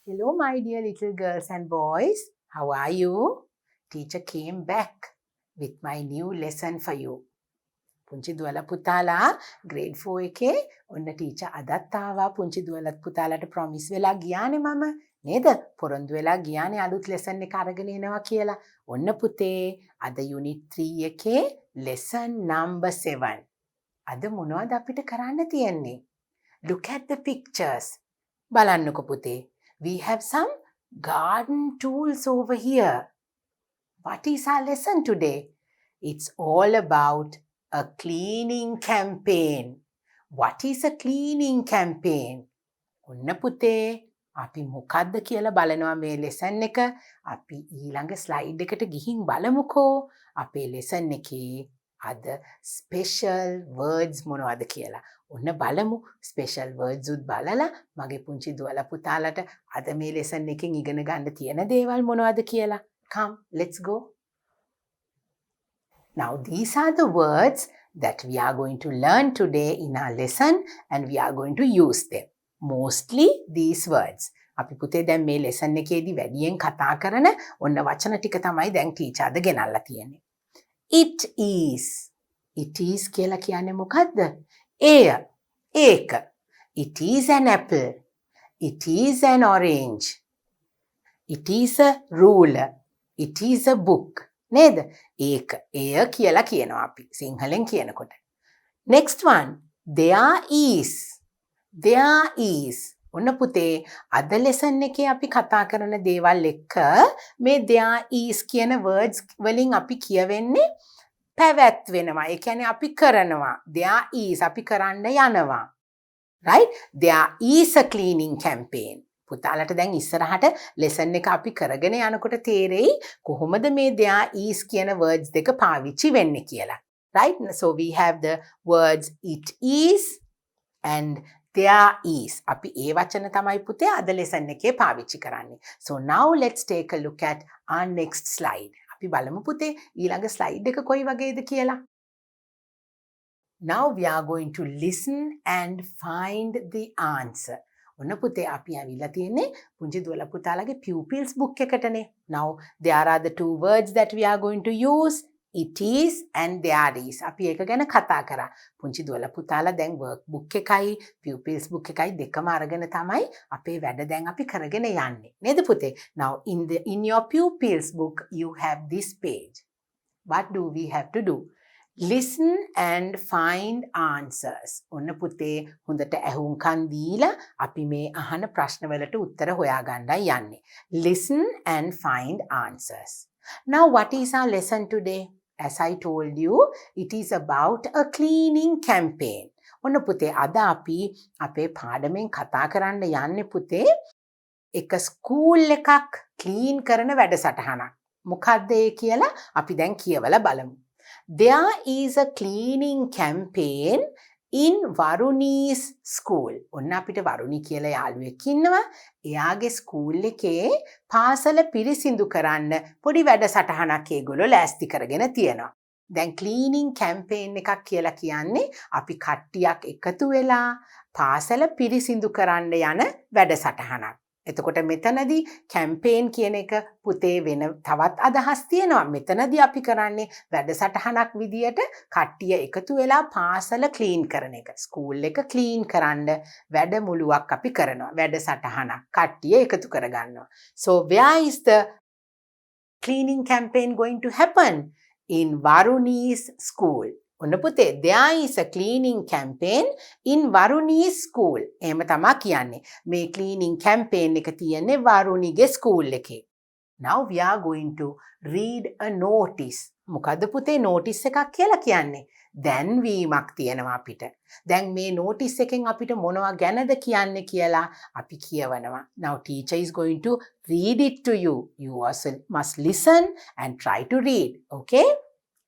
Hello, my dear little girls and boys. How are you? Teacher came back with my new lesson for you. පුංචි දුවල පුතාලා grade 4 එකේ ඔන්න teacher අදත් ආවා පුංචි දුවලත් පුතාලට promise වෙලා ගියානේ මම නේද පොරොන්දු වෙලා ගියානේ අලුත් lesson එක අරගෙන එනවා කියලා ඔන්න පුතේ අද unit 3 එකේ lesson number 7 අද මොනවද අපිට කරන්න තියෙන්නේ look at the pictures බලන්නකෝ පුතේ we have some garden tools over here what is our lesson today it's all about a cleaning campaign. What is a cleaning campaign? ඔන්න පුතේ අපි මොකද්ද කියලා බලනවා මේ lesson එක. අපි ඊළඟ slide එකට ගිහින් බලමුකෝ. අපේ lesson එකේ අද special words මොනවද කියලා. ඔන්න බලමු special words උත් බලලා මගේ පුංචි දුවලා පුතාලට අද මේ lesson එකෙන් ඉගෙන ගන්න තියෙන දේවල් මොනවද කියලා. Come, let's go. Now, these are the words that we are going to learn today in our lesson and we are going to use them. Mostly these words. අපි පුතේ දැන් මේ lesson එකේදී වැඩියෙන් කතා කරන ඔන්න වචන ටික තමයි දැන් teacher අද ගෙනල්ලා තියෙන්නේ. It is. It is කියලා කියන්නේ මොකද්ද? එය. ඒක. It is an apple. It is an orange. It is a ruler. It is a book. නේද? ඒක එය කියලා කියනවා අපි සිංහලෙන් කියනකොට. Next one, there is. There is. ඔන්න පුතේ අද lesson එකේ අපි කතා කරන දේවල් එක්ක මේ there is කියන words වලින් අපි කියවෙන්නේ පැවැත්වෙනවා. ඒ කියන්නේ අපි කරනවා. There is අපි කරන්න යනවා. Right? There is a cleaning campaign. පුතාලට දැන් ඉස්සරහට lesson එක අපි කරගෙන යනකොට තේරෙයි කොහොමද මේ there is කියන words දෙක පාවිච්චි වෙන්නේ කියලා. Right? So we have the words it is and there is. අපි ඒ වචන තමයි පුතේ අද lesson එකේ පාවිච්චි කරන්නේ. So now let's take a look at our next slide. අපි බලමු පුතේ ඊළඟ slide එක කොයි වගේද කියලා. Now we are going to listen and find the answer. ඔන්න පුතේ අපි ඇවිල්ලා තියෙන්නේ පුංචි දුවලා පුතාලගේ pupils book එකටනේ. Now there are the two words that we are going to use. It is and there is. අපි ඒක ගැන කතා කරා. පුංචි දුවලා පුතාලා දැන් workbook එකයි pupils book එකයි දෙකම අරගෙන තමයි අපේ වැඩ දැන් අපි කරගෙන යන්නේ. නේද පුතේ? Now in your pupils book you have this page. What do we have to do? Listen and find answers. ඔන්න පුතේ හොඳට ඇහුම්කන් දීලා අපි මේ අහන ප්‍රශ්නවලට උත්තර හොයාගන්නයි යන්නේ. Listen and find answers. Now what is our lesson today? As I told you, it is about a cleaning campaign. ඔන්න පුතේ අද අපි අපේ පාඩමෙන් කතා කරන්න යන්නේ පුතේ එක ස්කූල් එකක් ක්ලීන් කරන වැඩසටහනක්. මොකක්ද ඒ කියලා අපි දැන් කියවලා බලමු. There is a cleaning campaign in Varuni's school. ඔන්න අපිට වරුණි කියලා යාළුවෙක් ඉන්නවා. එයාගේ ස්කූල් එකේ පාසල පිරිසිදු කරන්න පොඩි වැඩසටහනක් ඒගොල්ලෝ ලෑස්ති කරගෙන තියෙනවා. දැන් cleaning campaign එකක් කියලා කියන්නේ අපි කට්ටියක් එකතු වෙලා පාසල පිරිසිදු කරන්න යන වැඩසටහනක්. එතකොට මෙතනදී කැම්පේන් කියන එක පුතේ වෙන තවත් අදහස් තියෙනවා. මෙතනදී අපි කරන්නේ වැඩසටහනක් විදියට කට්ටිය එකතු වෙලා පාසල ක්ලීන් කරන එක. ස්කූල් එක ක්ලීන් කරන්න වැඩමුළුවක් අපි කරනවා. වැඩසටහනක් කට්ටිය එකතු කරගන්නවා. So where is the cleaning campaign going to happen? In Varuni's school. ඔන්න පුතේ there is a cleaning campaign in Varuni's school. එහෙම තමයි කියන්නේ. මේ cleaning campaign එක තියෙන්නේ වරුණිගේ school එකේ. Now we are going to read a notice. මොකද්ද පුතේ notice එකක් කියලා කියන්නේ? දැන්වීමක් තියෙනවා අපිට. දැන් මේ notice එකෙන් අපිට මොනවා ගැනද කියන්නේ කියලා අපි කියවනවා. Now teacher is going to read it to you. You also must listen and try to read. Okay?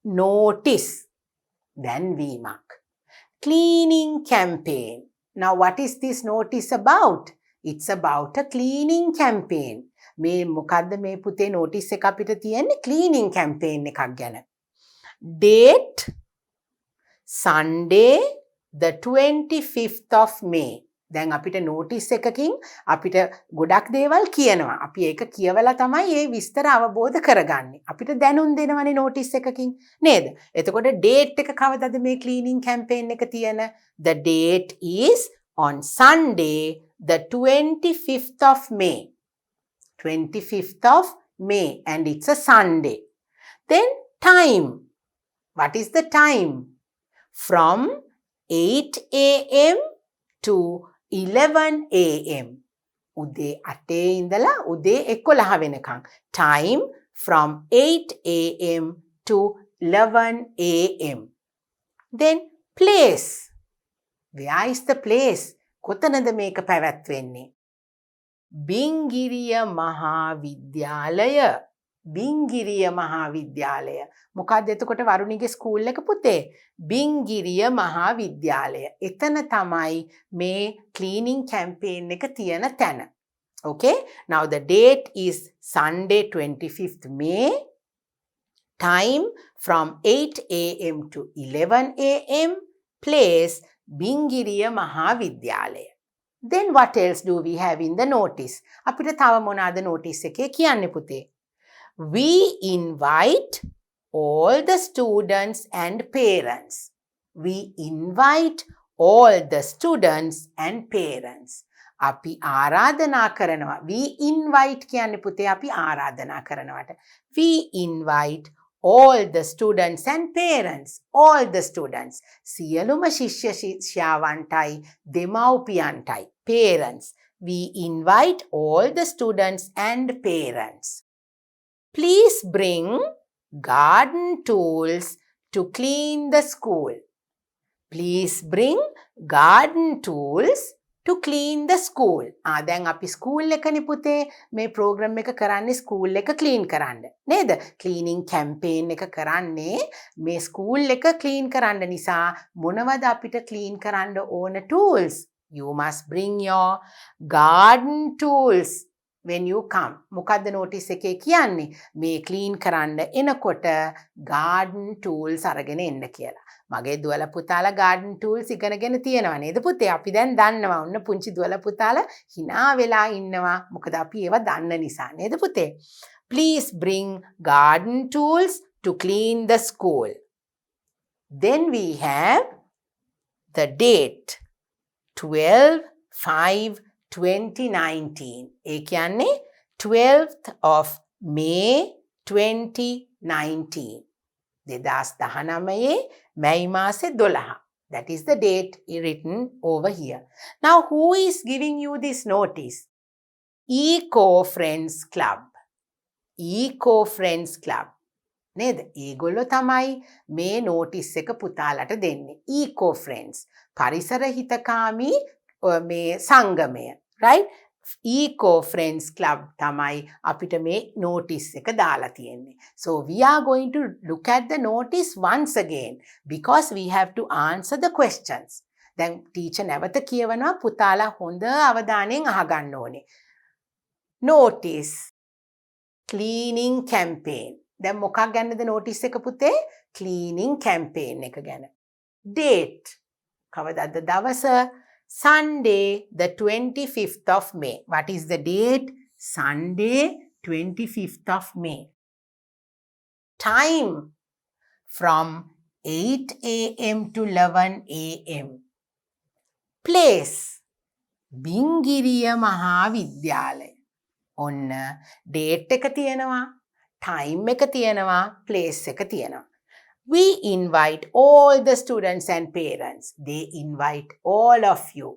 Notice. දැන්වීමක්. Cleaning campaign. Now what is this notice about? It's about a cleaning campaign. මේ මොකද්ද මේ පුතේ notice එක අපිට තියෙන්නේ cleaning campaign එකක් ගැන. Date Sunday the 25th of May. දැන් අපිට notice එකකින් අපිට ගොඩක් දේවල් කියනවා. අපි ඒක කියවලා තමයි මේ විස්තර අවබෝධ කරගන්නේ. අපිට දැනුම් දෙනවනේ notice එකකින් නේද? එතකොට date එක කවදද මේ cleaning campaign එක තියෙන? The date is on Sunday, the 25th of May. 25th of May, and it's a Sunday. Then time. What is the time? From 8 a.m. to 11 a.m. උදේ 8 ඉඳලා උදේ 11 වෙනකන්. Time from 8 a.m. to 11 a.m. Then place. Where is the place? කොතනද මේක පැවැත්වෙන්නේ? බිංගිරිය මහාවිද්‍යාලය. බිංගිරිය මහාවිද්‍යාලය. මොකක්ද එතකොට වරුණිගේ school එක පුතේ? බිංගිරිය මහාවිද්‍යාලය. එතන තමයි මේ cleaning campaign එක තියෙන තැන. Okay? Now the date is Sunday 25th May. Time from 8 a.m. to 11 a.m. Place Bingiriya මහාවිද්‍යාලය. Then what else do we have in the notice? අපිට තව මොනවාද notice එකේ කියන්නේ පුතේ? We invite all the students and parents. We invite all the students and parents. අපි ආරාධනා කරනවා. We invite කියන්නේ පුතේ අපි ආරාධනා කරනවට. We invite all the students and parents. All the students. සියලුම ශිෂ්‍ය ශිෂ්‍යාවන්ටයි දෙමව්පියන්ටයි. Parents. We invite all the students and parents. Please bring garden tools to clean the school. Please bring garden tools to clean the school. දැන් අපි school එකනේ පුතේ මේ programme එක කරන්නේ school එක ක්ලීන් කරන්න. නේද? ක්ලීනින් කැම්පේන් එක කරන්නේ මේ ස්කූල් එක ක්ලීන් කරන්න නිසා මොනවද අපිට ක්ලීන් කරන්න ඕන tools? You must bring your garden tools when you come. මොකද්ද notice එකේ කියන්නේ? මේ ක්ලීන් කරන්න එනකොට garden tools අරගෙන එන්න කියලා. මගේ දුවල පුතාලා garden tools ඉගෙනගෙන තියෙනවා නේද පුතේ? අපි දැන් දන්නවා. ඔන්න පුංචි දුවල පුතාලා hina වෙලා ඉන්නවා. මොකද අපි ඒවා දන්න නිසා නේද පුතේ? Please bring garden tools to clean the school. Then we have the date 12/5/2019. ඒ කියන්නේ 12th of May 2019. 2019 මැයි මාසේ 12. That is the date written over here. Now who is giving you this notice? Eco Friends Club. Eco Friends Club. නේද? ඒගොල්ලෝ තමයි මේ notice එක පුතාලට දෙන්නේ. Eco Friends. පරිසර හිතකාමී මේ සංගමය. Right? Eco Friends Club තමයි අපිට මේ notice එක දාලා තියෙන්නේ. So we are going to look at the notice once again because we have to answer the questions. දැන් teacher නැවත කියවනවා පුතාලා හොඳ අවධානයෙන් අහගන්න ඕනේ. Notice cleaning campaign. දැන් මොකක් ගැනද notice එක පුතේ? Cleaning campaign එක ගැන. Date කවදාද දවස? Sunday, the 25th of May. What is the date? Sunday, 25th of May. Time from 8 a.m. to 11 a.m. Place Bingiriya මහාවිද්‍යාලය. ඔන්න date එක තියෙනවා, time එක තියෙනවා, place එක තියෙනවා. We invite all the students and parents. They invite all of you.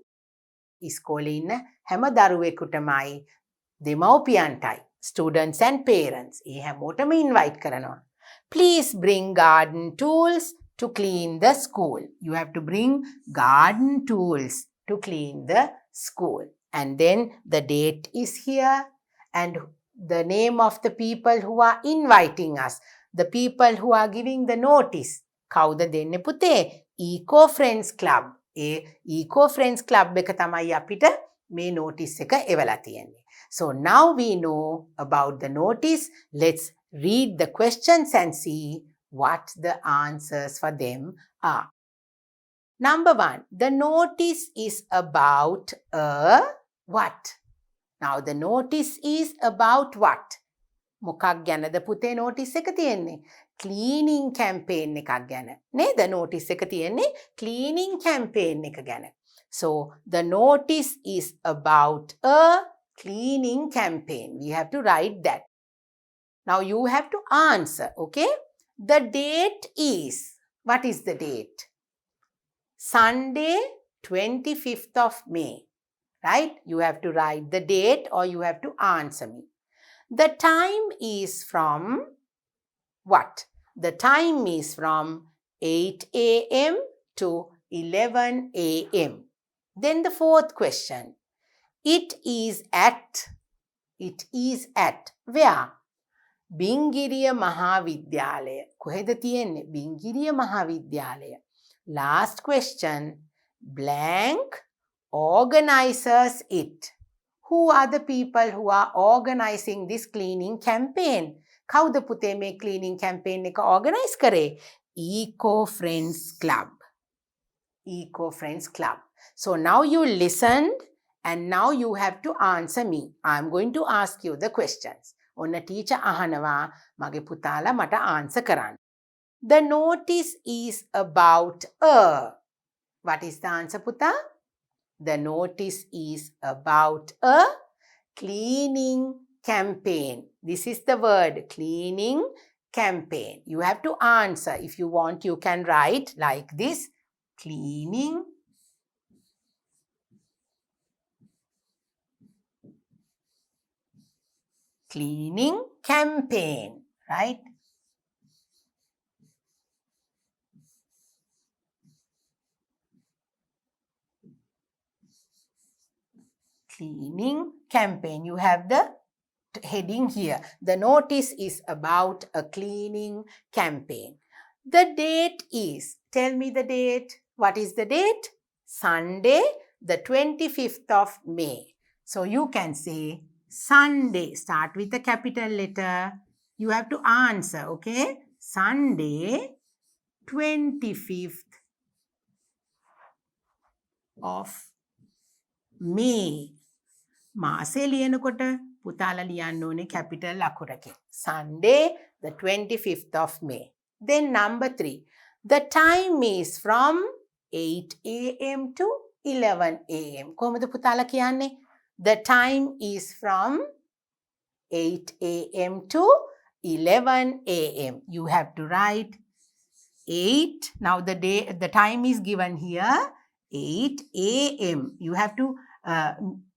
ඉස්කෝලේ ඉන්න හැම දරුවෙකුටමයි දෙමව්පියන්ටයි students and parents. ඒ හැමෝටම invite කරනවා. Please bring garden tools to clean the school. You have to bring garden tools to clean the school. And then the date is here and the name of the people who are inviting us. The people who are giving the notice. කවුද දෙන්නේ පුතේ? Eco Friends Club. ඒ Eco Friends Club එක තමයි අපිට මේ notice එක එවලා තියෙන්නේ. So now we know about the notice. Let's read the questions and see what the answers for them are. Number 1, the notice is about a what? Now the notice is about what? මොකක් ගැනද පුතේ notice එක තියෙන්නේ? Cleaning campaign එකක් ගැන. නේද? notice එක තියෙන්නේ cleaning campaign එක ගැන. So the notice is about a cleaning campaign. We have to write that. Now you have to answer, okay? The date is, what is the date? Sunday, 25th of May, right? You have to write the date or you have to answer me. The time is from what? The time is from 8 a.m. to 11 a.m. Then the fourth question. It is at where? Bingiriya Mahavidyalaya. කොහෙද තියෙන්නේ? Bingiriya Mahavidyalaya. Last question. Blank organizes it. Who are the people who are organizing this cleaning campaign? කවුද පුතේ මේ cleaning campaign එක organize කරේ? Eco Friends Club. Eco Friends Club. So now you listened and now you have to answer me. I'm going to ask you the questions. ඔන්න teacher අහනවා මගේ පුතාලා මට answer කරන්න. The notice is about a. What is the answer, පුතා? The notice is about a cleaning campaign. This is the word, cleaning campaign. You have to answer. If you want, you can write like this. Cleaning campaign, right? Cleaning campaign. You have the heading here. The notice is about a cleaning campaign. The date is, tell me the date. What is the date? Sunday, the 25th of May. So you can say Sunday. Start with a capital letter. You have to answer, okay? Sunday, 25th of May. මාසේ ලියනකොට පුතාලා ලියන්න ඕනේ capital අකුරකින්. Sunday, the 25th of May. Then number 3. The time is from 8 a.m. to 11 a.m. කොහොමද පුතාලා කියන්නේ? The time is from 8 a.m. to 11 a.m. You have to write 8. Now the time is given here, 8 a.m. You have to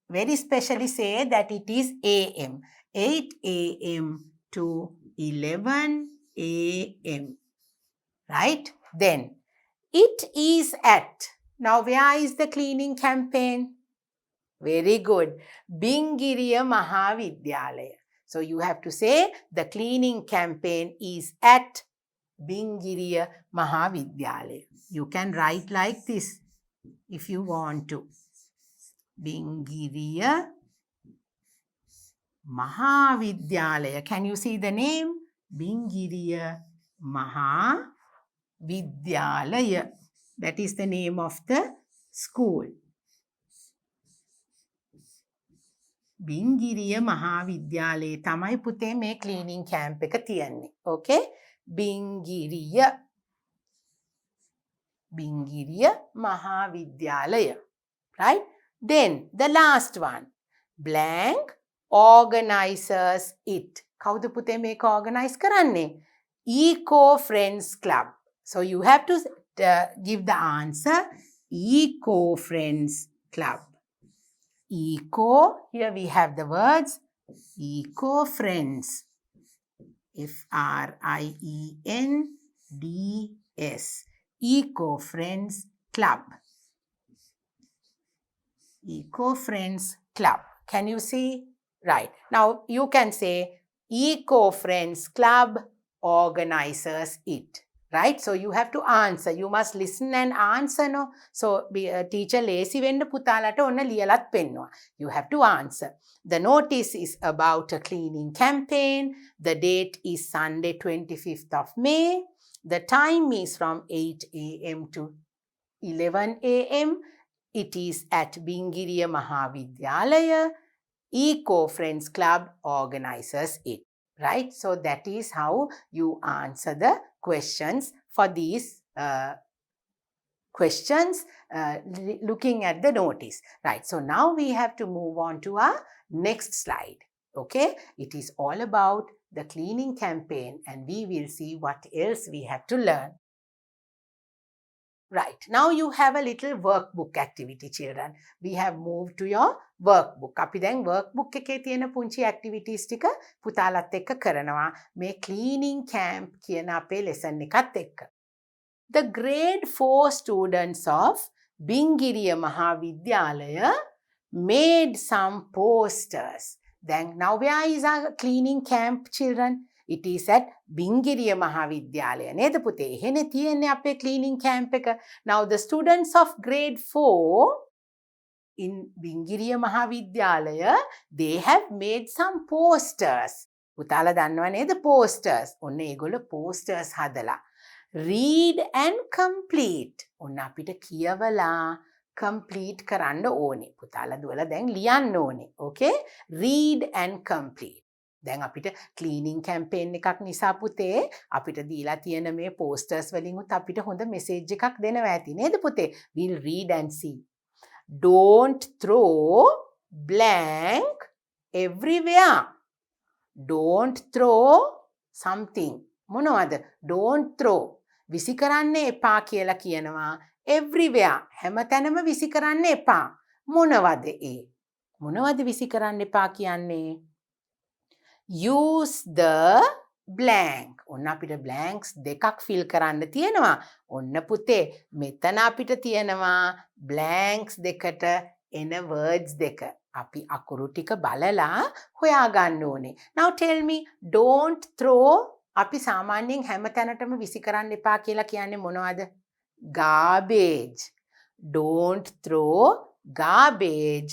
very specially say that it is a.m. 8 a.m. to 11 a.m. Right? Then, it is at. Now, where is the cleaning campaign? Very good. Bingiriya Mahavidyalaya. So, you have to say the cleaning campaign is at Bingiriya Mahavidyalaya. You can write like this if you want to. Bingiriya Mahavidyalaya. Can you see the name? Bingiriya Mahavidyalaya. That is the name of the school. Bingiriya Mahavidyalaya තමයි පුතේ මේ cleaning camp එක තියන්නේ. Okay? Bingiriya Mahavidyalaya. Right? Then the last one. Blank organizes it. කවුද පුතේ මේක organize කරන්නේ? Eco Friends Club. So you have to give the answer. Eco Friends Club. Eco, here we have the words Eco Friends. Friends. Eco Friends Club. Eco Friends Club. Can you see? Right. Now you can say Eco Friends Club organizes it. Right? So you have to answer. You must listen and answer. No? So teacher lazy වෙන්න පුතාලට ඔන්න ලියලත් පෙන්නවා. You have to answer. The notice is about a cleaning campaign. The date is Sunday 25th of May. The time is from 8 a.m. to 11 a.m. It is at Bingiriya Mahavidyalaya. Eco Friends Club organizes it. Right? So that is how you answer the questions for these questions looking at the notice. Right. So now we have to move on to our next slide. Okay. It is all about the cleaning campaign and we will see what else we have to learn. Right. Now you have a little workbook activity, children. We have moved to your workbook. අපි දැන් workbook එකේ තියෙන පුංචි activities ටික පුතාලත් එක්ක කරනවා. මේ cleaning camp කියන අපේ lesson එකත් එක්ක. The grade 4 students of Bingiriya Mahavidyalaya made some posters. Then now where is our cleaning camp, children? It is at Bingiriya Mahavidyalaya. නේද පුතේ? එහෙනේ තියෙන්නේ අපේ cleaning camp එක. Now the students of grade 4 in Bingiriya Mahavidyalaya, they have made some posters. පුතාලා දන්නවා නේද posters? ඔන්න ඒගොල්ලෝ posters හදලා. Read and complete. ඔන්න අපිට කියවලා complete කරන්න ඕනේ. පුතාලා දුවලා දැන් ලියන්න ඕනේ. Okay? Read and complete. දැන් අපිට cleaning campaign එකක් නිසා පුතේ අපිට දීලා තියෙන මේ posters වලින් උත් අපිට හොඳ message එකක් දෙනවා ඇති නේද පුතේ? We'll read and see. Don't throw blank everywhere. Don't throw something. මොනවද? Don't throw. විසි කරන්න එපා කියලා කියනවා. Everywhere. හැමතැනම විසි කරන්න එපා. මොනවද ඒ? මොනවද විසි කරන්න එපා කියන්නේ? Use the blank. ඔන්න අපිට blanks දෙකක් fill කරන්න තියෙනවා. ඔන්න පුතේ මෙතන අපිට තියෙනවා blanks දෙකට එන words දෙක. අපි අකුරු ටික බලලා හොයාගන්න ඕනේ. Now tell me, don't throw. අපි සාමාන්‍යයෙන් හැම තැනටම විසි කරන්න එපා කියලා කියන්නේ මොනවද? Garbage. Don't throw garbage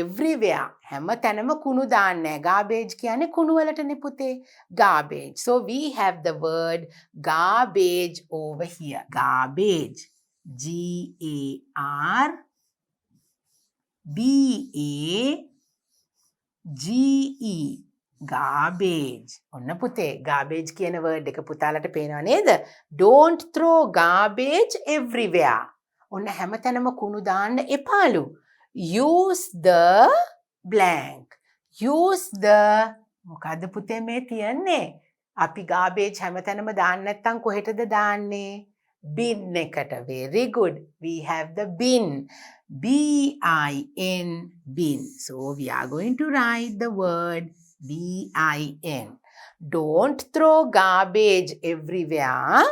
everywhere. හැම තැනම කුණු දාන්නේ නැහැ. Garbage කියන්නේ කුණු වලටනේ පුතේ. Garbage. So we have the word garbage over here. Garbage. G-A-R-B-A-G-E. Garbage. ඔන්න පුතේ garbage කියන word එක පුතාලට පේනව නේද? Don't throw garbage everywhere. ඔන්න හැමතැනම කුණු දාන්න එපාලු. Use the blank. Use the මොකද්ද පුතේ මේ තියන්නේ? අපි garbage හැමතැනම දාන්න නැත්නම් කොහෙටද දාන්නේ? bin එකට. Very good. We have the bin. B-I-N, bin. So we are going to write the word B-I-N. Don't throw garbage everywhere.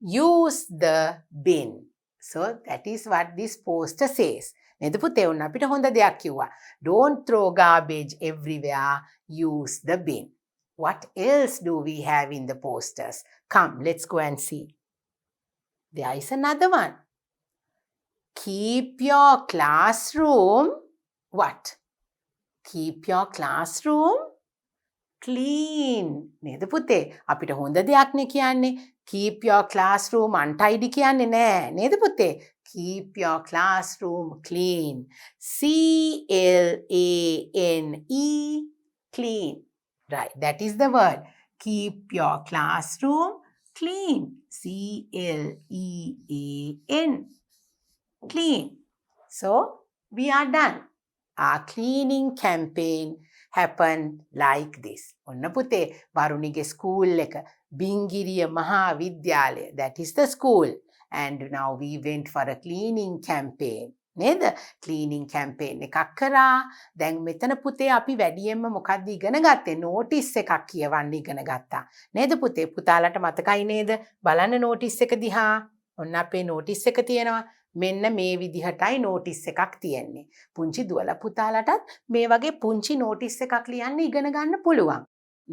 Use the bin. So that is what this poster says. නේද පුතේ? ඔන්න අපිට හොඳ දෙයක් කිව්වා. Don't throw garbage everywhere. Use the bin. What else do we have in the posters? Come, let's go and see. There is another one. Keep your classroom. What? Keep your classroom clean. නේද පුතේ? අපිට හොඳ දෙයක් නේ කියන්නේ. Keep your classroom untidy කියන්නේ නෑ. නේද පුතේ? Keep your classroom clean. C-L-A-N-E. Clean. Right. That is the word. Keep your classroom clean. C-L-E-A-N. Clean. So we are done. Our cleaning campaign happened like this. ඔන්න පුතේ වරුණිගේ school එක Bingiriya Mahavidyalaya. That is the school. And now we went for a cleaning campaign. නේද? cleaning campaign එකක් කරා. දැන් මෙතන පුතේ අපි වැඩියෙන්ම මොකක්ද ඉගෙන ගත්තේ? notice එකක් කියවන්න ඉගෙන ගත්තා. නේද පුතේ? පුතාලට මතකයි නේද? බලන්න notice එක දිහා. ඔන්න අපේ notice එක තියෙනවා. මෙන්න මේ විදිහටයි notice එකක් තියෙන්නේ. පුංචි දුවලා පුතාලටත් මේ වගේ පුංචි notice එකක් ලියන්න ඉගෙන ගන්න පුළුවන්.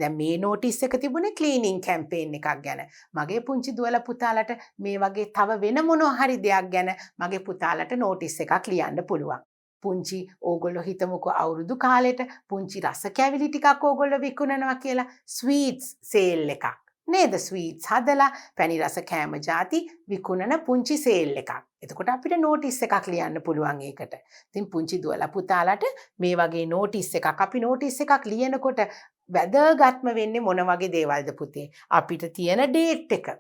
දැන් මේ notice එක තිබුණේ cleaning campaign එකක් ගැන. මගේ පුංචි දුවලා පුතාලට මේ වගේ තව වෙන මොනවා හරි දෙයක් ගැන මගේ පුතාලට notice එකක් ලියන්න පුළුවන්. පුංචි ඕගොල්ලෝ හිතමුකෝ අවුරුදු කාලෙට පුංචි රස කැවිලි ටිකක් ඕගොල්ලෝ විකුණනවා කියලා sweets sale එකක්. නේද? ස්වීට්ස් හදලා පැණි රස කෑම ಜಾති විකුණන පුංචි සේල් එකක්. එතකොට අපිට නෝටිස් එකක් ලියන්න පුළුවන් ඒකට. ඉතින් පුංචි දුවලා පුතාලට මේ වගේ නෝටිස් එකක් අපි නෝටිස් එකක් ලියනකොට වැදගත්ම වෙන්නේ මොන වගේ දේවල්ද පුතේ? අපිට තියෙන ඩේට් එක.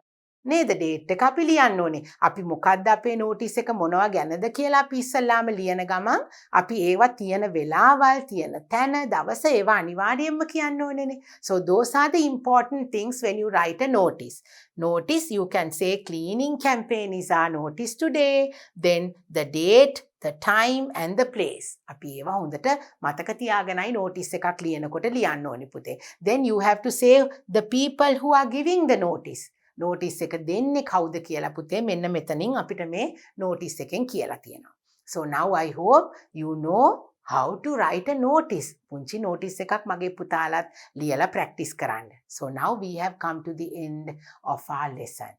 නේද? ඩේට් එක අපි ලියන්න ඕනේ. අපි මොකද්ද අපේ නෝටිස් එක මොනවා ගැනද කියලා අපි ඉස්සල්ලාම ලියන ගමන් අපි ඒවා තියෙන වෙලාවල් තියෙන තැන දවස ඒවා අනිවාර්යයෙන්ම කියන්න ඕනේනේ. So those are the important things when you write a notice. Notice you can say cleaning campaign is our notice today. Then the date, the time and the place. අපි ඒවා හොඳට මතක තියාගෙනයි notice එකක් ලියනකොට ලියන්න ඕනේ පුතේ. Then you have to say the people who are giving the notice. Notice එක දෙන්නේ කවුද කියලා පුතේ මෙන්න මෙතනින් අපිට මේ නෝටිස් එකෙන් කියලා තියෙනවා. So now I hope you know how to write a notice. පුංචි නෝටිස් එකක් මගේ පුතාලත් ලියලා ප්‍රැක්ටිස් කරන්න. So now we have come to the end of our lesson.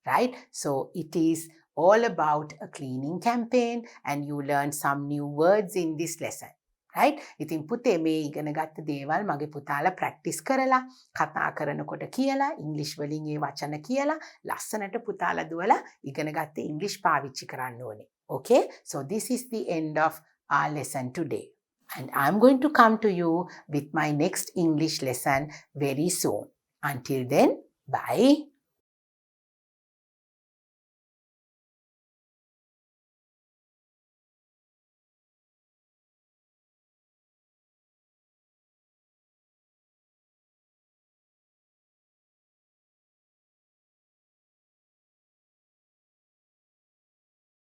Right? So it is all about a cleaning campaign and you learn some new words in this lesson. right? ඉතින් පුතේ මේ ඉගෙන ගත්ත දේවල් මගේ පුතාලා practice කරලා කතා කරනකොට කියලා ඉංග්‍රීසි වලින් ඒ වචන කියලා ලස්සනට පුතාලා දුවලා ඉගෙන ගත්ත ඉංග්‍රීසි පාවිච්චි කරන්න ඕනේ. Okay? So this is the end of our lesson today. And I'm going to come to you with my next English lesson very soon. Until then, bye.